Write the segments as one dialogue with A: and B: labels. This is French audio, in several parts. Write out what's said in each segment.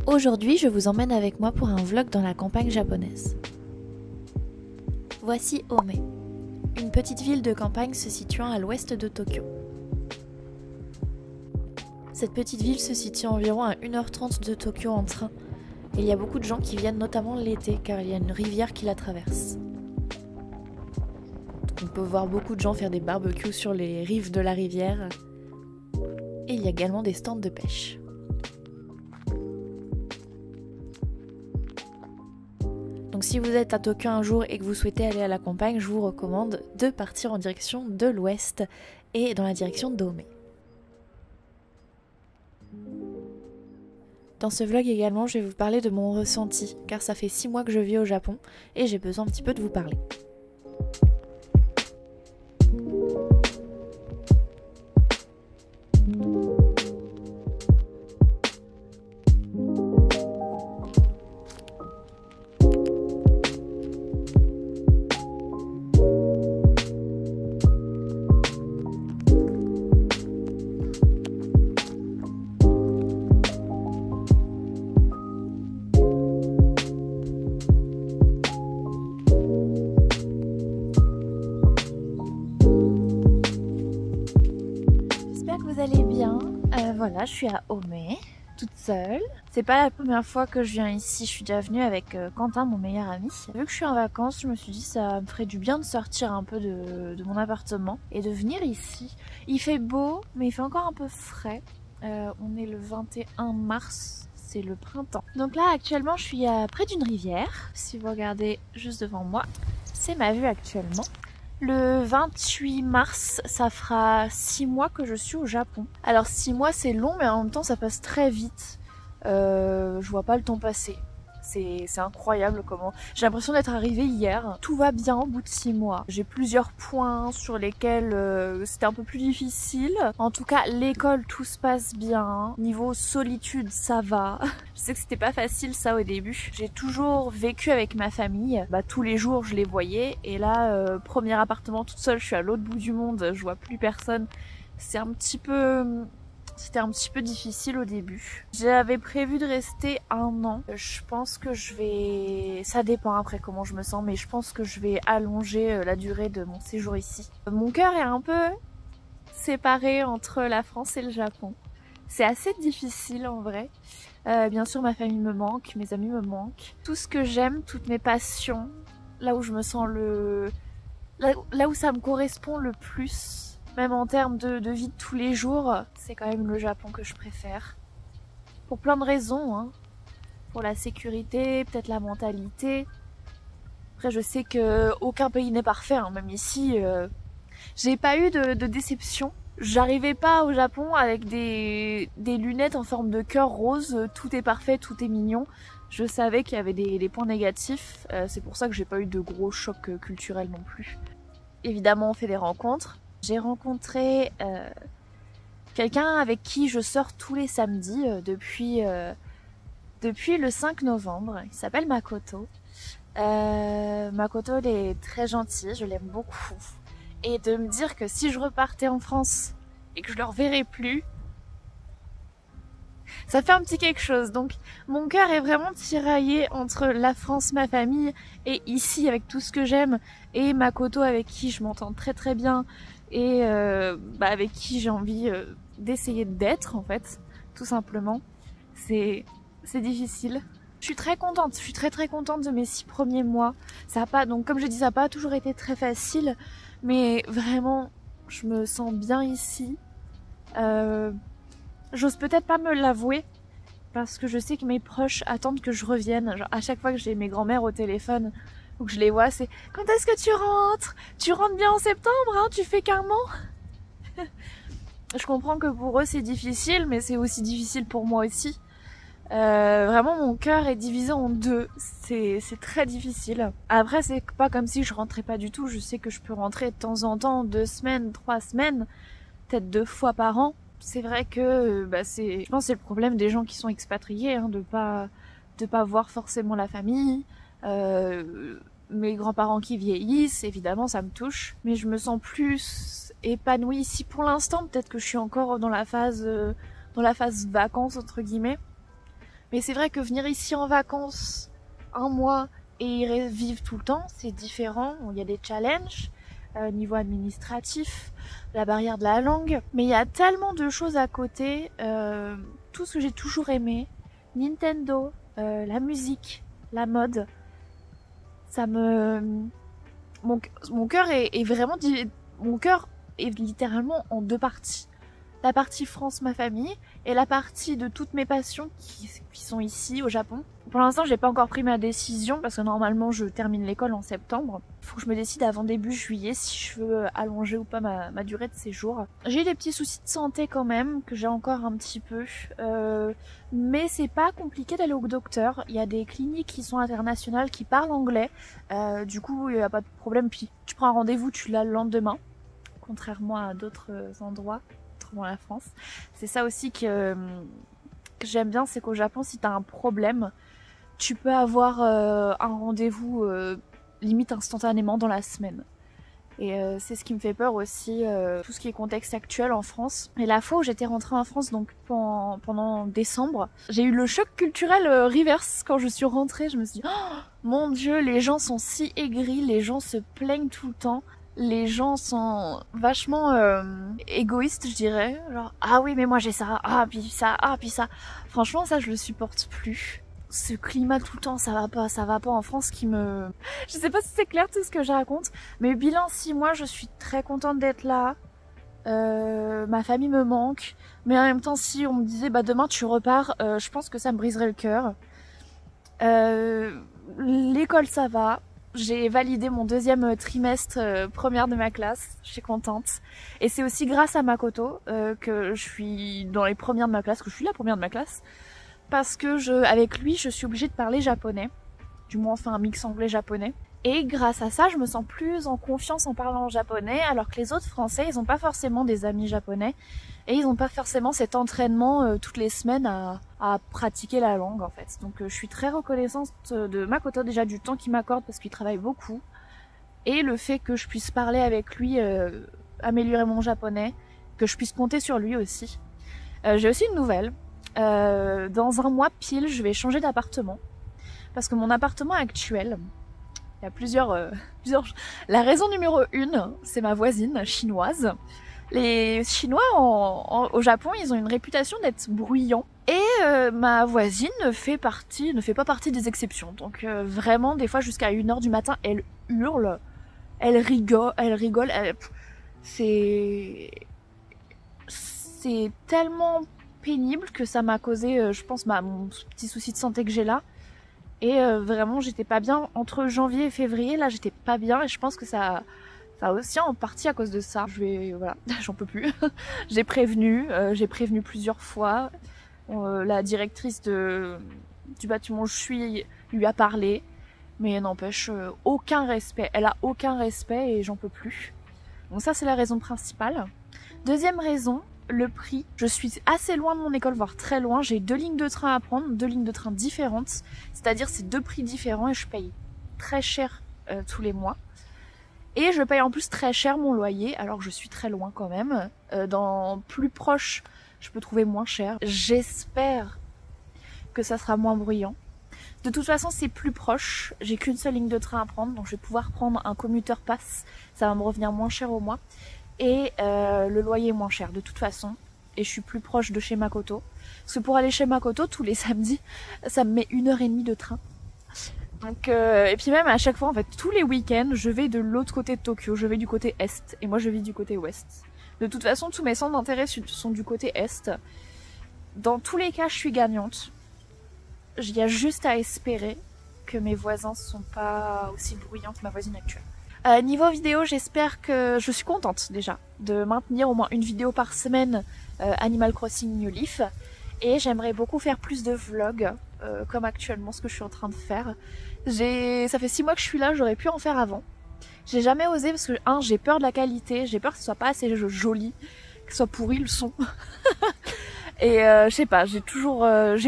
A: Aujourd'hui, je vous emmène avec moi pour un vlog dans la campagne japonaise. Voici Ome, une petite ville de campagne se situant à l'ouest de Tokyo. Cette petite ville se situe environ à 1h30 de Tokyo en train, et il y a beaucoup de gens qui viennent notamment l'été car il y a une rivière qui la traverse. On peut voir beaucoup de gens faire des barbecues sur les rives de la rivière, et il y a également des stands de pêche. Donc si vous êtes à Tokyo un jour et que vous souhaitez aller à la campagne, je vous recommande de partir en direction de l'ouest et dans la direction d'Ome. Dans ce vlog également, je vais vous parler de mon ressenti, car ça fait 6 mois que je vis au Japon et j'ai besoin un petit peu de vous parler. Vous allez bien, voilà, je suis à Ome, toute seule. C'est pas la première fois que je viens ici, je suis déjà venue avec Quentin, mon meilleur ami. Vu que je suis en vacances, je me suis dit ça me ferait du bien de sortir un peu de mon appartement et de venir ici. Il fait beau, mais il fait encore un peu frais. On est le 21 mars, c'est le printemps. Donc là, actuellement, je suis près d'une rivière. Si vous regardez juste devant moi, c'est ma vue actuellement. Le 28 mars, ça fera 6 mois que je suis au Japon. Alors 6 mois c'est long mais en même temps ça passe très vite. Je vois pas le temps passer. C'est incroyable comment... J'ai l'impression d'être arrivée hier. Tout va bien au bout de 6 mois. J'ai plusieurs points sur lesquels c'était un peu plus difficile. En tout cas, l'école, tout se passe bien. Niveau solitude, ça va. Je sais que c'était pas facile ça au début. J'ai toujours vécu avec ma famille. Tous les jours, je les voyais. Et là, premier appartement toute seule, je suis à l'autre bout du monde. Je vois plus personne. C'était un petit peu difficile au début. J'avais prévu de rester 1 an. Je pense que je vais... Ça dépend après comment je me sens, mais je pense que je vais allonger la durée de mon séjour ici. Mon cœur est un peu séparé entre la France et le Japon. C'est assez difficile en vrai. Bien sûr, ma famille me manque, mes amis me manquent. Tout ce que j'aime, toutes mes passions, là où je me sens là où ça me correspond le plus, même en termes de vie de tous les jours, c'est quand même le Japon que je préfère. Pour plein de raisons, hein. Pour la sécurité, peut-être la mentalité. Après, je sais que aucun pays n'est parfait, hein. Même ici, j'ai pas eu de déception. J'arrivais pas au Japon avec des lunettes en forme de cœur rose, tout est parfait, tout est mignon. Je savais qu'il y avait des points négatifs, c'est pour ça que j'ai pas eu de gros chocs culturels non plus. Évidemment, on fait des rencontres. J'ai rencontré quelqu'un avec qui je sors tous les samedis depuis le 5 novembre. Il s'appelle Makoto. Makoto, elle est très gentille, je l'aime beaucoup. Et de me dire que si je repartais en France et que je le reverrais plus, ça fait un petit quelque chose. Donc mon cœur est vraiment tiraillé entre la France, ma famille, et ici avec tout ce que j'aime, et Makoto avec qui je m'entends très très bien, et avec qui j'ai envie d'essayer d'être en fait, tout simplement. C'est difficile. Je suis très contente, je suis très contente de mes 6 premiers mois. Ça a pas, donc comme je dis, ça n'a pas toujours été très facile, mais vraiment je me sens bien ici. J'ose peut-être pas me l'avouer parce que je sais que mes proches attendent que je revienne. Genre, à chaque fois que j'ai mes grands-mères au téléphone ou que je les vois, c'est « Quand est-ce que tu rentres? Tu rentres bien en septembre, hein? Tu fais qu'un mois ?» Je comprends que pour eux c'est difficile, mais c'est aussi difficile pour moi aussi. Vraiment mon cœur est divisé en deux, c'est très difficile. Après c'est pas comme si je rentrais pas du tout, je sais que je peux rentrer de temps en temps, 2 semaines, 3 semaines, peut-être 2 fois par an. c'est vrai que je pense que c'est le problème des gens qui sont expatriés, hein, de pas voir forcément la famille. Mes grands-parents qui vieillissent, évidemment ça me touche, mais je me sens plus épanouie ici pour l'instant. Peut-être que je suis encore dans la phase vacances entre guillemets, mais c'est vrai que venir ici en vacances un mois et y vivre tout le temps, c'est différent. Il y a des challenges niveau administratif, la barrière de la langue, mais il y a tellement de choses à côté. Tout ce que j'ai toujours aimé, Nintendo, la musique, la mode, ça me... Mon cœur est vraiment... Mon cœur est littéralement en deux parties. La partie France, ma famille, et la partie de toutes mes passions qui sont ici au Japon. Pour l'instant, j'ai pas encore pris ma décision parce que normalement je termine l'école en septembre. Faut que je me décide avant début juillet si je veux allonger ou pas ma durée de séjour. J'ai des petits soucis de santé quand même, que j'ai encore un petit peu. Mais c'est pas compliqué d'aller au docteur. Il y a des cliniques qui sont internationales qui parlent anglais. Du coup, il n'y a pas de problème. Puis tu prends un rendez-vous, tu l'as le lendemain. Contrairement à d'autres endroits. La France. C'est ça aussi que j'aime bien, c'est qu'au Japon, si t'as un problème, tu peux avoir un rendez-vous limite instantanément dans la semaine. Et c'est ce qui me fait peur aussi, tout ce qui est contexte actuel en France. Et la fois où j'étais rentrée en France, donc pendant décembre, j'ai eu le choc culturel reverse quand je suis rentrée. Je me suis dit, oh, mon Dieu, les gens sont si aigris, les gens se plaignent tout le temps. Les gens sont vachement égoïstes, je dirais. Genre, ah oui, mais moi j'ai ça, ah puis ça, ah puis ça. Franchement, ça, je le supporte plus. Ce climat tout le temps, ça va pas en France qui me... Je sais pas si c'est clair tout ce que je raconte, mais bilan 6 mois, je suis très contente d'être là. Ma famille me manque, mais en même temps, si on me disait, bah demain tu repars, je pense que ça me briserait le cœur. L'école, ça va. J'ai validé mon deuxième trimestre première de ma classe, je suis contente. Et c'est aussi grâce à Makoto que je suis dans les premières de ma classe, que je suis la première de ma classe. Parce que avec lui, je suis obligée de parler japonais. Du moins, enfin un mix anglais-japonais. Et grâce à ça, je me sens plus en confiance en parlant japonais, alors que les autres français, ils n'ont pas forcément des amis japonais. Et ils n'ont pas forcément cet entraînement toutes les semaines à pratiquer la langue en fait. Donc je suis très reconnaissante de Makoto déjà du temps qu'il m'accorde parce qu'il travaille beaucoup. Et le fait que je puisse parler avec lui, améliorer mon japonais, que je puisse compter sur lui aussi. J'ai aussi une nouvelle. Dans un mois pile, je vais changer d'appartement. Parce que mon appartement actuel, il y a plusieurs... La raison numéro 1, c'est ma voisine chinoise. Les Chinois au Japon, ils ont une réputation d'être bruyants. Et ma voisine ne fait pas partie des exceptions. Donc vraiment, des fois jusqu'à 1h du matin, elle hurle, elle rigole. C'est tellement pénible que ça m'a causé, je pense, mon petit souci de santé que j'ai là. Et vraiment, j'étais pas bien. Entre janvier et février, là, j'étais pas bien. Et je pense que ça aussi en partie à cause de ça. Voilà, j'en peux plus. J'ai prévenu plusieurs fois. La directrice du bâtiment où je suis lui a parlé. Mais n'empêche, aucun respect. Elle a aucun respect et j'en peux plus. Donc ça, c'est la raison principale. Deuxième raison, le prix. Je suis assez loin de mon école, voire très loin. J'ai 2 lignes de train à prendre, 2 lignes de train différentes. C'est-à-dire c'est 2 prix différents et je paye très cher tous les mois. Et je paye en plus très cher mon loyer, alors que je suis très loin quand même. Dans plus proche, je peux trouver moins cher. J'espère que ça sera moins bruyant. De toute façon, c'est plus proche. J'ai qu'une seule ligne de train à prendre, donc je vais pouvoir prendre un commuter pass. Ça va me revenir moins cher au mois. Et le loyer est moins cher de toute façon. Et je suis plus proche de chez Makoto. Parce que pour aller chez Makoto, tous les samedis, ça me met 1h30 de train. Donc, et puis même à chaque fois, en fait, tous les week-ends, je vais de l'autre côté de Tokyo. Je vais du côté est. Et moi, je vis du côté ouest. De toute façon, tous mes centres d'intérêt sont du côté est. Dans tous les cas, je suis gagnante. Il y a juste à espérer que mes voisins sont pas aussi bruyants que ma voisine actuelle. Niveau vidéo, j'espère que... Je suis contente déjà de maintenir au moins une vidéo par semaine Animal Crossing New Leaf. Et j'aimerais beaucoup faire plus de vlogs, comme actuellement ce que je suis en train de faire. Ça fait 6 mois que je suis là, j'aurais pu en faire avant. J'ai jamais osé parce que, j'ai peur de la qualité, j'ai peur que ce soit pas assez joli, qu'il soit pourri le son. Et je sais pas, j'ai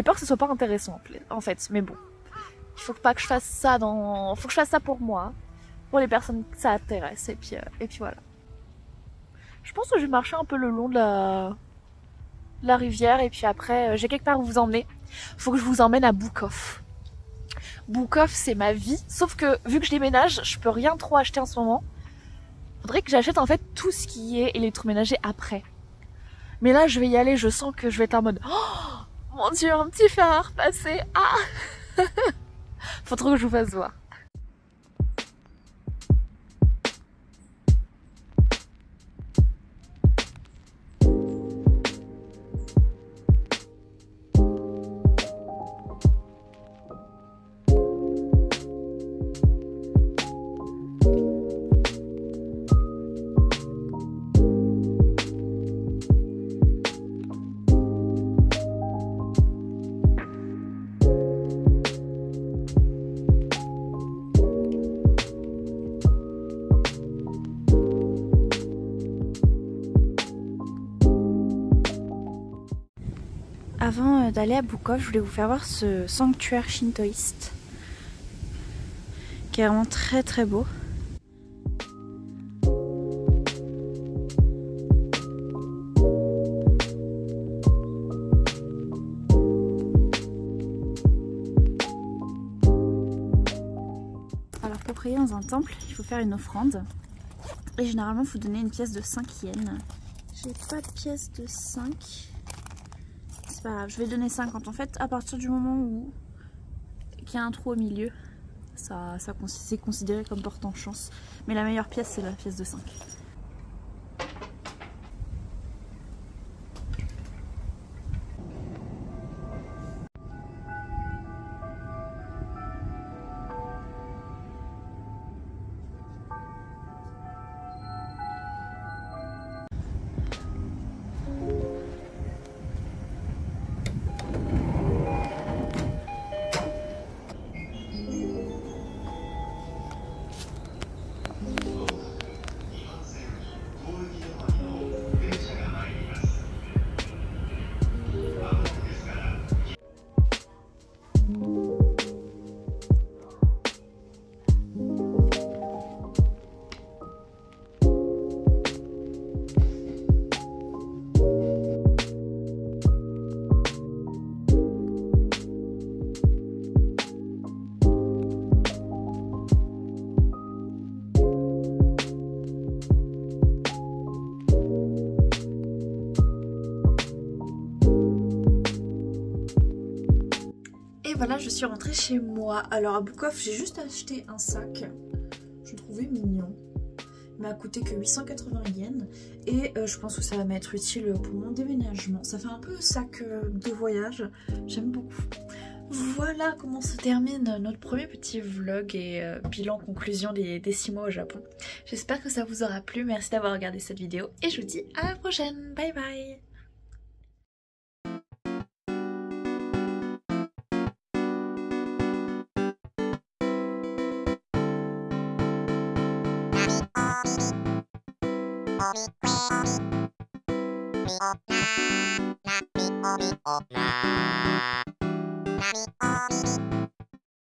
A: peur que ce soit pas intéressant en fait, mais bon. Il faut pas que je fasse ça faut que je fasse ça pour moi, pour les personnes que ça intéresse, et puis voilà. Je pense que je vais marcher un peu le long de la rivière, et puis après, j'ai quelque part où vous emmener. Faut que je vous emmène à Boucoff. Boucoff, c'est ma vie, sauf que vu que je déménage, je peux rien trop acheter en ce moment. Faudrait que j'achète en fait tout ce qui est électroménager après. Mais là, je vais y aller, je sens que je vais être en mode oh mon dieu, un petit fer à repasser. Ah faut trop que je vous fasse voir. Avant d'aller à Boucoff, je voulais vous faire voir ce sanctuaire shintoïste qui est vraiment très très beau. Alors pour prier dans un temple, il faut faire une offrande. Et généralement, il faut donner une pièce de 5 yens. J'ai pas de pièce de 5. C'est pas grave, je vais donner 50. En fait, à partir du moment où il y a un trou au milieu, c'est considéré comme portant chance. Mais la meilleure pièce, c'est la pièce de 5. Et voilà, je suis rentrée chez moi. Alors à Boucoff, j'ai juste acheté un sac. Je le trouvais mignon. Il m'a coûté que 880 yens. Et je pense que ça va m'être utile pour mon déménagement. Ça fait un peu sac de voyage. J'aime beaucoup. Voilà comment se termine notre premier petit vlog et bilan conclusion des 6 mois au Japon. J'espère que ça vous aura plu. Merci d'avoir regardé cette vidéo. Et je vous dis à la prochaine. Bye bye. Nami